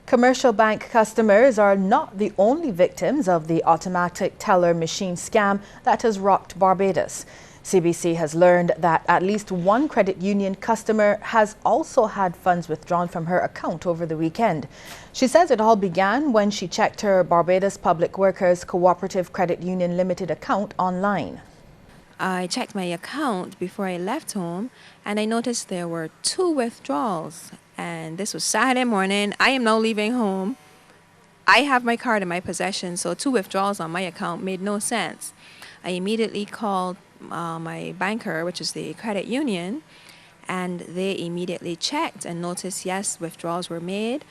Commercial bank customers are not the only victims of the automatic teller machine scam that has rocked Barbados. CBC has learned that at least one credit union customer has also had funds withdrawn from her account over the weekend. She says it all began when she checked her Barbados Public Workers Cooperative Credit Union Limited account online. I checked my account before I left home and I noticed there were 2 withdrawals. And this was Saturday morning. I am now leaving home. I have my card in my possession, so 2 withdrawals on my account made no sense. I immediately called my banker, which is the credit union, and they immediately checked and noticed, yes, withdrawals were made.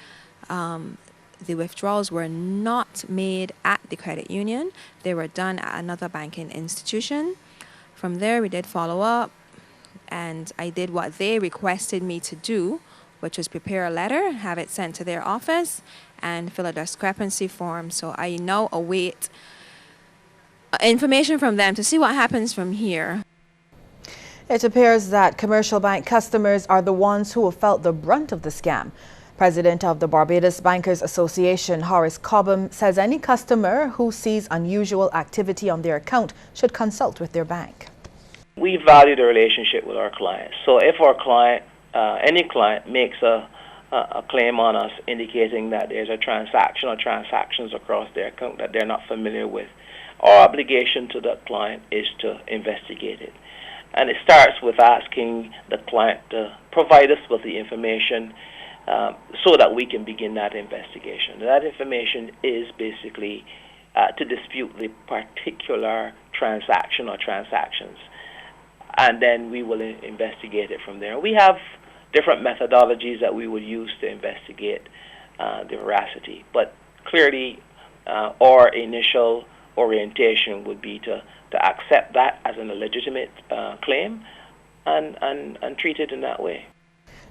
The withdrawals were not made at the credit union. They were done at another banking institution. From there, we did follow up, and I did what they requested me to do, which was prepare a letter, have it sent to their office, and fill a discrepancy form. So I now await information from them to see what happens from here. It appears that commercial bank customers are the ones who have felt the brunt of the scam. President of the Barbados Bankers Association, Horace Cobham, says any customer who sees unusual activity on their account should consult with their bank. We value the relationship with our clients. So if our client, any client makes a claim on us indicating that there's a transaction or transactions across their account that they're not familiar with, our obligation to that client is to investigate it. And it starts with asking the client to provide us with the information so that we can begin that investigation. That information is basically to dispute the particular transaction or transactions. And then we will investigate it from there. We have different methodologies that we would use to investigate the veracity. But clearly, our initial orientation would be to accept that as a legitimate claim and treat it in that way.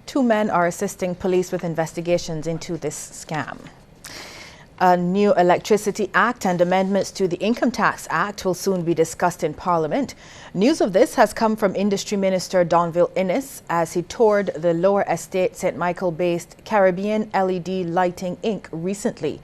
2 men are assisting police with investigations into this scam. A new Electricity Act and amendments to the Income Tax Act will soon be discussed in Parliament. News of this has come from Industry Minister Donville Innes as he toured the Lower Estate St. Michael-based Caribbean LED Lighting Inc. recently.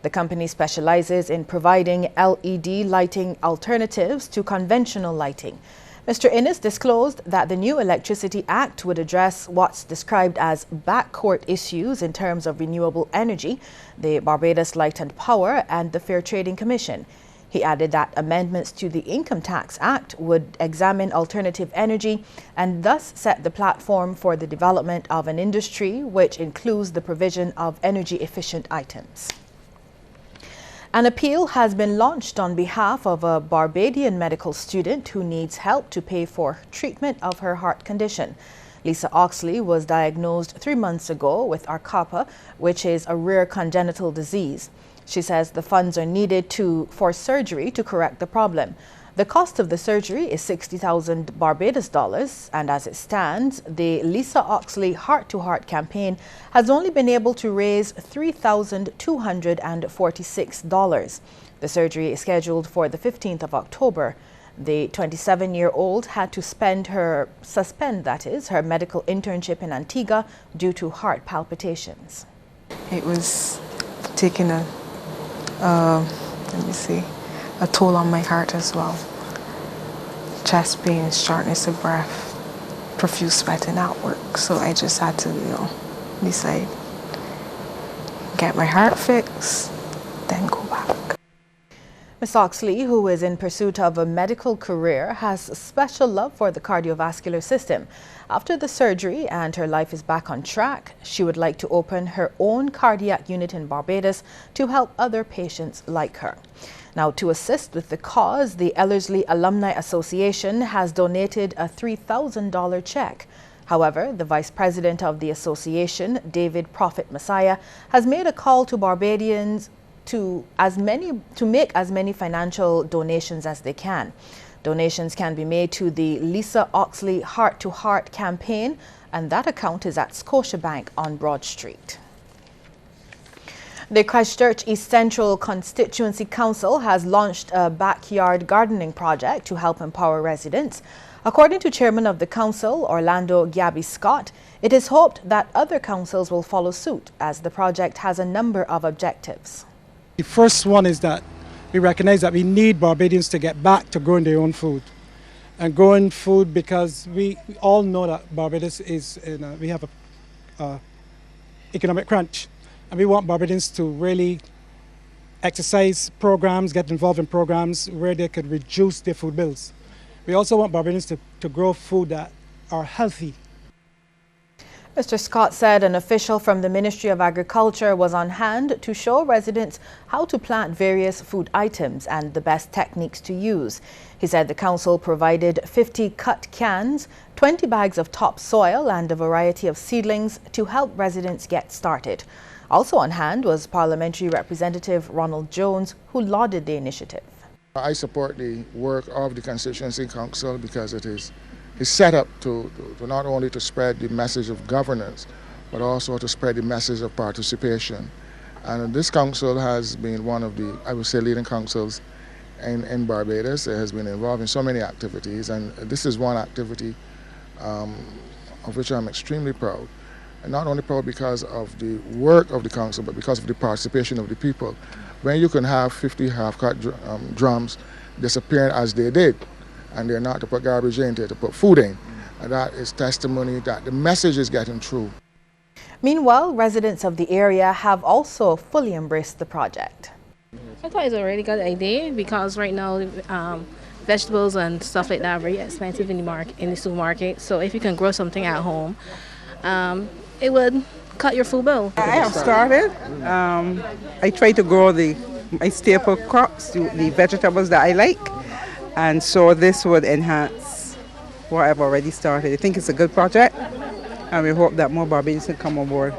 The company specializes in providing LED lighting alternatives to conventional lighting. Mr. Innes disclosed that the new Electricity Act would address what's described as backcourt issues in terms of renewable energy, the Barbados Light and Power, and the Fair Trading Commission. He added that amendments to the Income Tax Act would examine alternative energy and thus set the platform for the development of an industry which includes the provision of energy-efficient items. An appeal has been launched on behalf of a Barbadian medical student who needs help to pay for treatment of her heart condition. Lisa Oxley was diagnosed 3 months ago with ARCAPA, which is a rare congenital disease. She says the funds are needed for surgery to correct the problem. The cost of the surgery is $60,000 Barbados dollars, and as it stands, the Lisa Oxley Heart to Heart campaign has only been able to raise $3,246. The surgery is scheduled for the 15th of October. The 27-year-old had to suspend her medical internship in Antigua due to heart palpitations. It was taking a toll on my heart as well. Chest pain, shortness of breath, profuse sweating at work. So I just had to, decide, get my heart fixed, then go back. Ms. Oxley, who is in pursuit of a medical career, has a special love for the cardiovascular system. After the surgery and her life is back on track, she would like to open her own cardiac unit in Barbados to help other patients like her. Now, to assist with the cause, the Ellerslie Alumni Association has donated a $3,000 check. However, the vice president of the association, David Prophet Messiah, has made a call to Barbadians to make as many financial donations as they can. Donations can be made to the Lisa Oxley Heart to Heart campaign, and that account is at Scotiabank on Broad Street. The Christchurch East Central Constituency Council has launched a backyard gardening project to help empower residents. According to Chairman of the Council, Orlando Gabby Scott, it is hoped that other councils will follow suit as the project has a number of objectives. The first one is that we recognize that we need Barbadians to get back to growing their own food. And growing food because we all know that Barbados is, we have a economic crunch. And we want Barbadians to really exercise programs, get involved in programs where they could reduce their food bills. We also want Barbadians to grow food that are healthy. Mr. Scott said an official from the Ministry of Agriculture was on hand to show residents how to plant various food items and the best techniques to use. He said the council provided 50 cut cans, 20 bags of topsoil and a variety of seedlings to help residents get started. Also on hand was Parliamentary Representative Ronald Jones, who lauded the initiative. I support the work of the Constituency Council because it is set up to not only to spread the message of governance, but also to spread the message of participation. And this council has been one of the, I would say, leading councils in Barbados. It has been involved in so many activities, and this is one activity of which I'm extremely proud. And not only proud because of the work of the council, but because of the participation of the people. When you can have 50 half-cut drums disappearing as they did, and they're not to put garbage in, they're to put food in, and that is testimony that the message is getting through. Meanwhile, residents of the area have also fully embraced the project. I thought it was a really good idea because right now vegetables and stuff like that are very expensive in the supermarket. So if you can grow something at home, it would cut your food bill. I have started. I try to grow my staple crops, the vegetables that I like, and so this would enhance what I've already started. I think it's a good project, and we hope that more Barbadians can come on board.